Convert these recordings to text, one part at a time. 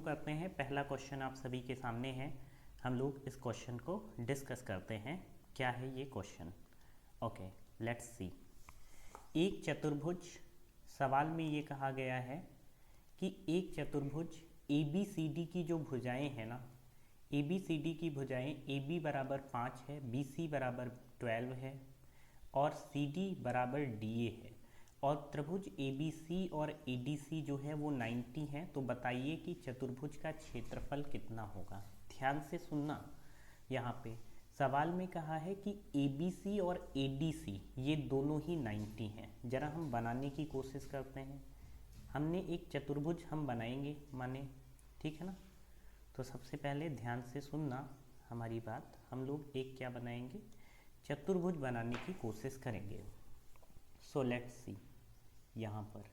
करते हैं। पहला क्वेश्चन आप सभी के सामने है। हम लोग इस क्वेश्चन को डिस्कस करते हैं। क्या है ये क्वेश्चन? Okay, let's see. एक चतुर्भुज, सवाल में ये कहा गया है कि एक चतुर्भुज ABCD की जो भुजाएं हैं ना, ABCD की भुजाएं AB बराबर 5 है, BC बराबर 12 है और CD बराबर DA है और त्रिभुज ABC और ADC जो है वो 90 है। तो बताइए कि चतुर्भुज का क्षेत्रफल कितना होगा। ध्यान से सुनना, यहाँ पे सवाल में कहा है कि ABC और ADC ये दोनों ही 90 हैं। जरा हम बनाने की कोशिश करते हैं। हमने एक चतुर्भुज हम बनाएंगे माने, ठीक है ना। तो सबसे पहले ध्यान से सुनना हमारी बात। हम लोग एक क्या बनाएंगे, चतुर्भुज बनाने की कोशिश करेंगे। So let's see. यहाँ पर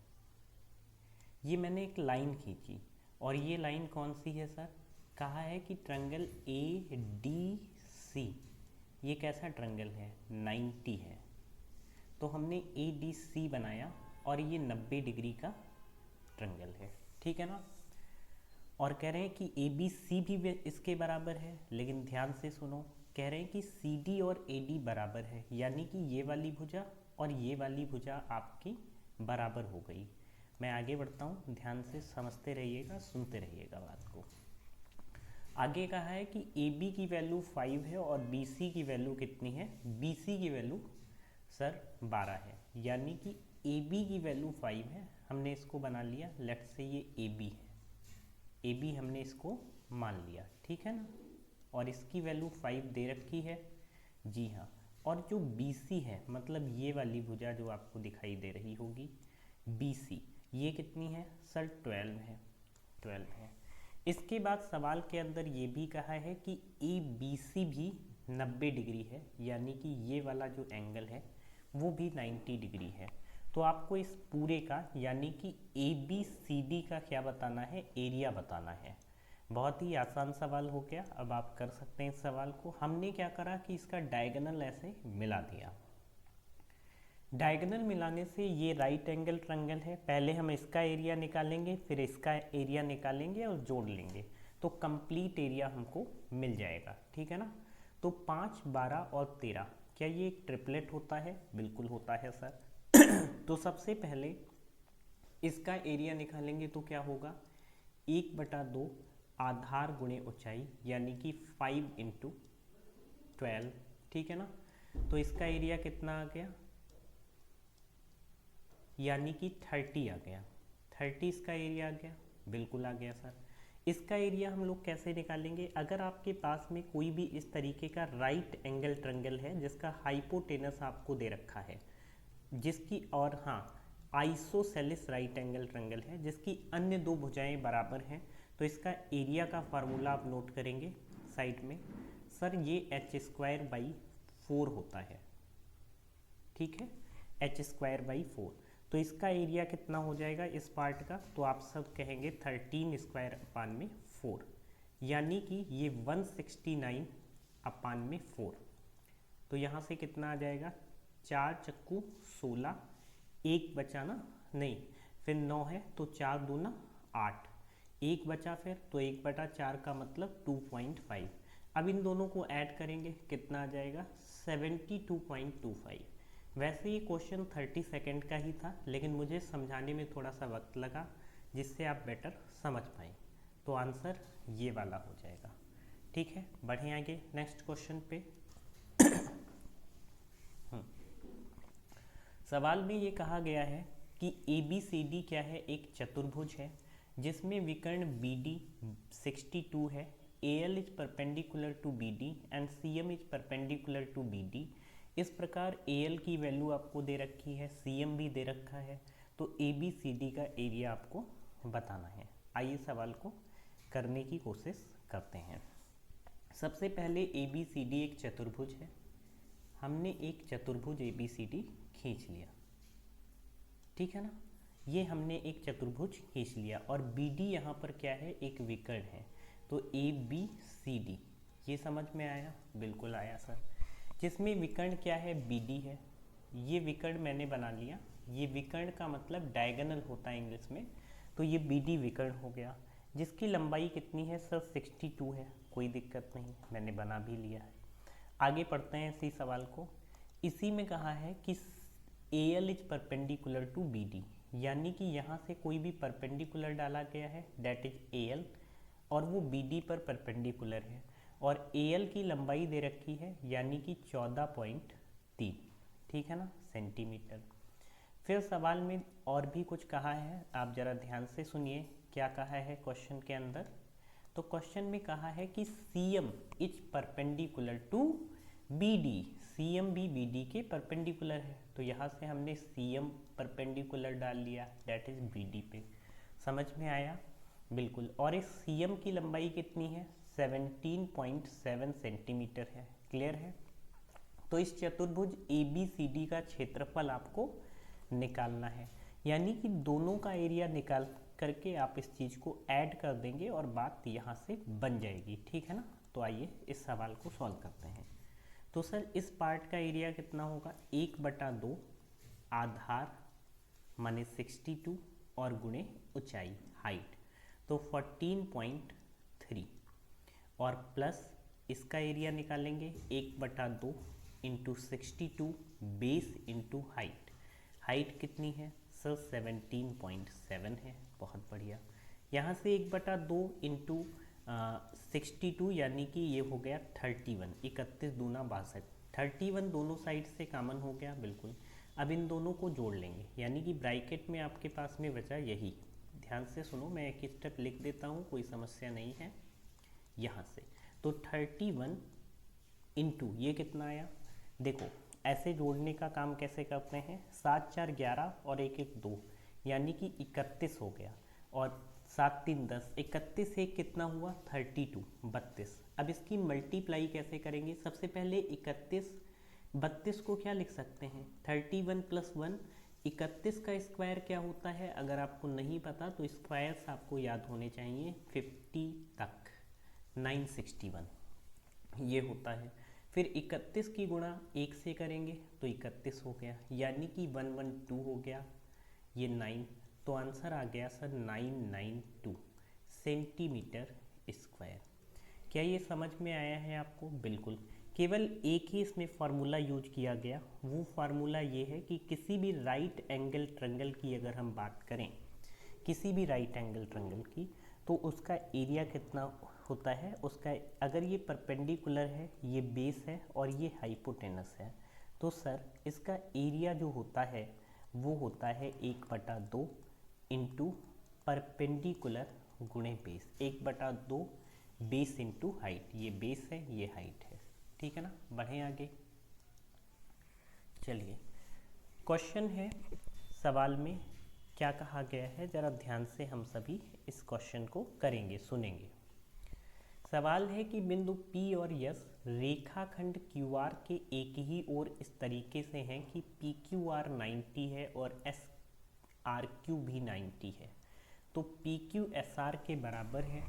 ये मैंने एक लाइन खींची और ये लाइन कौन सी है सर? कहा है कि ट्रायंगल ADC, ये कैसा ट्रायंगल है? 90 है। तो हमने ADC बनाया और ये 90 डिग्री का ट्रायंगल है, ठीक है ना। और कह रहे हैं कि ABC भी इसके बराबर है, लेकिन ध्यान से सुनो, कह रहे हैं कि CD और AD बराबर है, यानी कि ये वाली भुजा और ये वाली भुजा आपकी बराबर हो गई। मैं आगे बढ़ता हूँ, ध्यान से समझते रहिएगा, सुनते रहिएगा बात को। आगे कहा है कि AB की वैल्यू 5 है और BC की वैल्यू कितनी है? BC की वैल्यू सर 12 है, यानी कि AB की वैल्यू 5 है। हमने इसको बना लिया, लेट्स से ये AB है, AB हमने इसको मान लिया, ठीक है ना। और इसकी वैल्यू 5 दे रखी है, जी हाँ। और जो BC है, मतलब ये वाली भुजा जो आपको दिखाई दे रही होगी BC, ये कितनी है सर? 12 है, 12 है। इसके बाद सवाल के अंदर ये भी कहा है कि ABC भी 90 डिग्री है, यानी कि ये वाला जो एंगल है वो भी 90 डिग्री है। तो आपको इस पूरे का यानी कि ABCD का क्या बताना है? एरिया बताना है। बहुत ही आसान सवाल हो गया। अब आप कर सकते हैं इस सवाल को। हमने क्या करा कि इसका डायगोनल ऐसे मिला दिया। डायगोनल मिलाने से ये राइट एंगल ट्रायंगल है, पहले हम इसका एरिया निकालेंगे, फिर इसका एरिया निकालेंगे और जोड़ लेंगे, तो कंप्लीट एरिया हमको मिल जाएगा, ठीक है ना। तो 5, 12 और 13, क्या ये एक ट्रिपलेट होता है? बिल्कुल होता है सर। तो सबसे पहले इसका एरिया निकालेंगे तो क्या होगा? 1/2 आधार गुणे ऊंचाई, यानी कि 5 × 12, ठीक है ना। तो इसका एरिया कितना आ गया? यानी कि 30 आ गया। 30 इसका एरिया आ गया, बिल्कुल आ गया सर। इसका एरिया हम लोग कैसे निकालेंगे? अगर आपके पास में कोई भी इस तरीके का राइट एंगल ट्रायंगल है जिसका हाइपोटेनस आपको दे रखा है, जिसकी और हाँ आइसोसेलेस राइट एंगल ट्रायंगल है जिसकी अन्य दो भुजाएं बराबर हैं, तो इसका एरिया का फार्मूला आप नोट करेंगे साइड में। सर ये h²/4 होता है, ठीक है, h²/4। तो इसका एरिया कितना हो जाएगा इस पार्ट का? तो आप सब कहेंगे 13²/4, यानी कि ये 169/4। तो यहाँ से कितना आ जाएगा? 4 चक्कू 16, एक बचा ना, नहीं फिर 9 है तो 4 दूना 8, एक बचा फिर, तो 1/4 का मतलब 2.5। अब इन दोनों को ऐड करेंगे, कितना आ जाएगा? 72.25। वैसे ये क्वेश्चन 30 सेकंड का ही था, लेकिन मुझे समझाने में थोड़ा सा वक्त लगा जिससे आप बेटर समझ पाएँ। तो आंसर ये वाला हो जाएगा, ठीक है। बढ़ें आगे नेक्स्ट क्वेश्चन पे। सवाल में ये कहा गया है कि ABCD क्या है? एक चतुर्भुज है जिसमें विकर्ण BD 62 है, AL is perpendicular to BD and CM is perpendicular to BD। इस प्रकार AL की वैल्यू आपको दे रखी है, CM भी दे रखा है, तो ABCD का एरिया आपको बताना है। आइए सवाल को करने की कोशिश करते हैं। सबसे पहले ABCD एक चतुर्भुज है। हमने एक चतुर्भुज ABCD खींच लिया, ठीक है ना। ये हमने एक चतुर्भुज खींच लिया और BD यहाँ पर क्या है? एक विकर्ण है। तो ABCD ये समझ में आया? बिल्कुल आया सर। जिसमें विकर्ण क्या है? BD है। ये विकर्ण मैंने बना लिया। ये विकर्ण का मतलब डायगोनल होता है इंग्लिश में, तो ये BD विकर्ण हो गया। जिसकी लंबाई कितनी है सर 62 है, कोई दिक्कत नहीं, मैंने बना भी लिया है। आगे पढ़ते हैं इसी सवाल को। इसी में कहा है कि AL is perpendicular to BD, यानी कि यहाँ से कोई भी परपेंडिकुलर डाला गया है दैट इज AL, और वो BD पर परपेंडिकुलर है, और AL की लंबाई दे रखी है यानी कि 14.3, ठीक है ना, सेंटीमीटर। फिर सवाल में और भी कुछ कहा है, आप जरा ध्यान से सुनिए क्या कहा है क्वेश्चन के अंदर। तो क्वेश्चन में कहा है कि CM is perpendicular to BD, CM भी BD के परपेंडिकुलर है, तो यहाँ से हमने CM परपेंडिकुलर डाल लिया दैट इज BD पे। समझ में आया? बिल्कुल। और इस CM की लंबाई कितनी है? 17.7 सेंटीमीटर है। क्लियर है? तो इस चतुर्भुज ABCD का क्षेत्रफल आपको निकालना है, यानी कि दोनों का एरिया निकाल करके आप इस चीज़ को ऐड कर देंगे और बात यहाँ से बन जाएगी, ठीक है ना। तो आइए इस सवाल को सॉल्व करते हैं। तो सर इस पार्ट का एरिया कितना होगा? 1/2 आधार माने 62 और गुणे ऊंचाई हाइट, तो 14.3, और प्लस इसका एरिया निकालेंगे 1/2 into 62 base into height. Height कितनी है सर? 17.7 है। बहुत बढ़िया। यहाँ से 1/2 इंटू 62 यानी कि ये हो गया 31, 31 दूना 62, 31 दोनों साइड से कॉमन हो गया, बिल्कुल। अब इन दोनों को जोड़ लेंगे, यानी कि ब्रैकेट में आपके पास में बचा यही। ध्यान से सुनो, मैं एक स्टेप लिख देता हूँ, कोई समस्या नहीं है। यहाँ से तो 31 इंटू ये कितना आया? देखो ऐसे जोड़ने का काम कैसे करते हैं, 7 4 11 और 1 1 2, यानी कि 31 हो गया, और 7 3 10, 31 एक कितना हुआ? 32, 32। अब इसकी मल्टीप्लाई कैसे करेंगे? सबसे पहले 32 को क्या लिख सकते हैं? 31 + 1, 31 का स्क्वायर क्या होता है? अगर आपको नहीं पता तो स्क्वायर्स आपको याद होने चाहिए 50 तक, 961 ये होता है। फिर 31 की गुणा 1 से करेंगे तो 31 हो गया, यानी कि 112 हो गया, ये 9, तो आंसर आ गया सर 992 सेंटीमीटर स्क्वायर। क्या ये समझ में आया है आपको? बिल्कुल। केवल एक ही इसमें फार्मूला यूज किया गया, वो फार्मूला ये है कि किसी भी राइट एंगल ट्रायंगल की अगर हम बात करें, किसी भी राइट एंगल ट्रायंगल की, तो उसका एरिया कितना होता है? उसका अगर ये परपेंडिकुलर है, ये बेस है और ये हाइपोटेनस है, तो सर इसका एरिया जो होता है वो होता है 1/2 इंटू परपेंडिकुलर गुणे बेस, 1/2 बेस इंटू हाइट। ये बेस है, ये हाइट है, ठीक है ना। बढ़ें आगे। चलिए क्वेश्चन है, सवाल में क्या कहा गया है, ज़रा ध्यान से हम सभी इस क्वेश्चन को करेंगे, सुनेंगे। सवाल है कि बिंदु P और S रेखाखंड QR के एक ही ओर इस तरीके से हैं कि PQR 90 है और SRQ भी 90 है, तो PQ SR के बराबर है।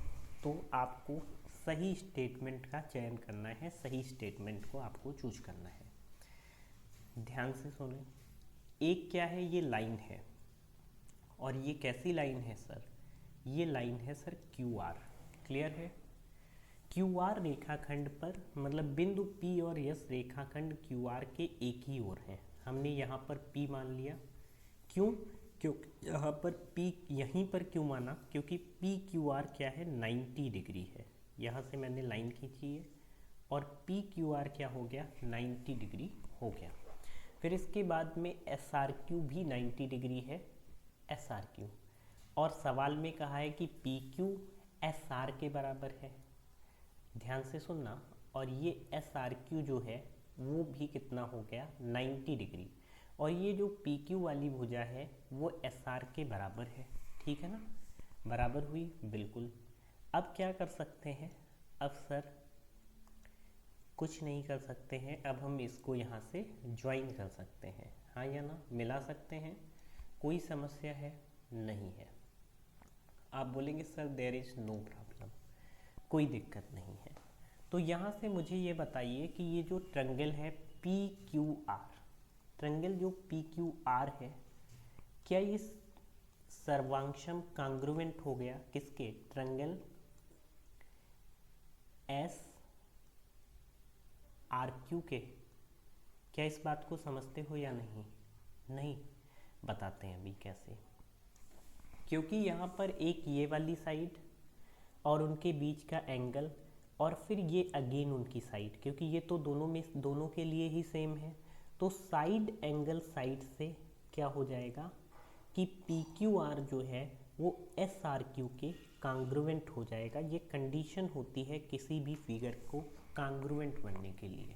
तो आपको सही स्टेटमेंट का चयन करना है, सही स्टेटमेंट को आपको चूज करना है। ध्यान से सुने, एक क्या है? ये लाइन है, और ये कैसी लाइन है सर? ये लाइन है सर QR। क्लियर है? QR रेखाखंड पर, मतलब बिंदु P और S रेखाखंड QR के एक ही ओर है। हमने यहाँ पर P मान लिया, क्यों? क्योंकि यहाँ पर P, यहीं पर क्यों माना? क्योंकि PQR क्या है? 90 डिग्री है। यहाँ से मैंने लाइन खींची है और PQR क्या हो गया? 90 डिग्री हो गया। फिर इसके बाद में SRQ भी 90 डिग्री है, SRQ। और सवाल में कहा है कि PQ SR के बराबर है। ध्यान से सुनना, और ये SRQ जो है वो भी कितना हो गया? 90 डिग्री। और ये जो PQ वाली भुजा है वो SR के बराबर है, ठीक है ना। बराबर हुई, बिल्कुल। अब क्या कर सकते हैं? अब सर कुछ नहीं कर सकते हैं, अब हम इसको यहाँ से ज्वाइन कर सकते हैं, हाँ या ना, मिला सकते हैं। कोई समस्या है? नहीं है। आप बोलेंगे sir there is no problem, कोई दिक्कत नहीं है। तो यहाँ से मुझे ये बताइए कि ये जो ट्रायंगल है PQR, ट्रायंगल जो PQR है, क्या ये सर्वांशम कांग्रुवेंट हो गया किसके, ट्रायंगल एस आर क्यू के। क्या इस बात को समझते हो या नहीं? नहीं, बताते हैं अभी कैसे। क्योंकि यहाँ पर एक ये वाली साइड और उनके बीच का एंगल और फिर ये अगेन उनकी साइड, क्योंकि ये तो दोनों के लिए ही सेम है, तो साइड एंगल साइड से क्या हो जाएगा कि पी क्यू आर जो है वो एस आर क्यू के कांग्रुवेंट हो जाएगा। ये कंडीशन होती है किसी भी फिगर को कांग्रुवेंट बनने के लिए।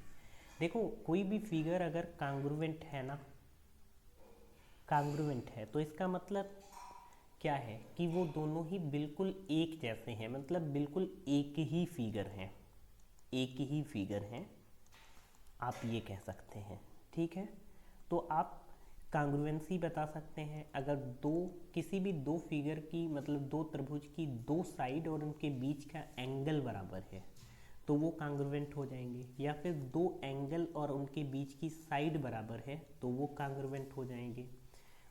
देखो कोई भी फिगर अगर कांग्रुवेंट है ना, कांग्रुवेंट है तो इसका मतलब क्या है कि वो दोनों ही बिल्कुल एक जैसे हैं, मतलब बिल्कुल एक ही फिगर हैं, एक ही फिगर हैं, आप ये कह सकते हैं। ठीक है, तो आप कांग्रुएंसी बता सकते हैं अगर किसी भी दो फिगर की, मतलब दो त्रिभुज की दो साइड और उनके बीच का एंगल बराबर है तो वो कांग्रुएंट हो जाएंगे, या फिर दो एंगल और उनके बीच की साइड बराबर है तो वो कांग्रुएंट हो जाएंगे,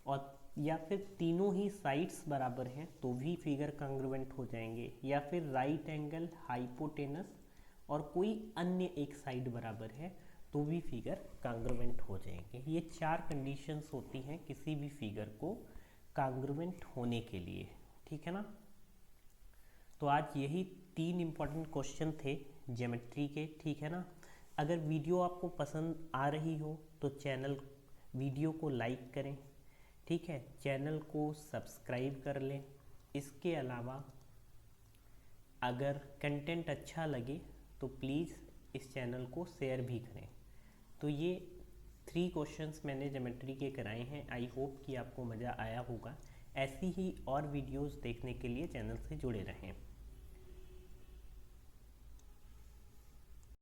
और या फिर तीनों ही साइड्स बराबर हैं तो भी फिगर कांग्रुएंट हो जाएंगे, या फिर राइट एंगल, हाइपोटेनस और कोई अन्य एक साइड बराबर है तो भी फिगर कांग्रुएंट हो जाएंगे। ये 4 कंडीशंस होती हैं किसी भी फिगर को कांग्रुएंट होने के लिए। ठीक है ना, तो आज यही 3 इम्पॉर्टेंट क्वेश्चन थे ज्योमेट्री के। ठीक है ना, अगर वीडियो आपको पसंद आ रही हो तो वीडियो को लाइक करें। ठीक है, चैनल को सब्सक्राइब कर लें। इसके अलावा अगर कंटेंट अच्छा लगे तो प्लीज़ इस चैनल को शेयर भी करें। तो ये 3 क्वेश्चंस मैंने ज्योमेट्री के कराए हैं। आई होप कि आपको मज़ा आया होगा। ऐसी ही और वीडियोस देखने के लिए चैनल से जुड़े रहें।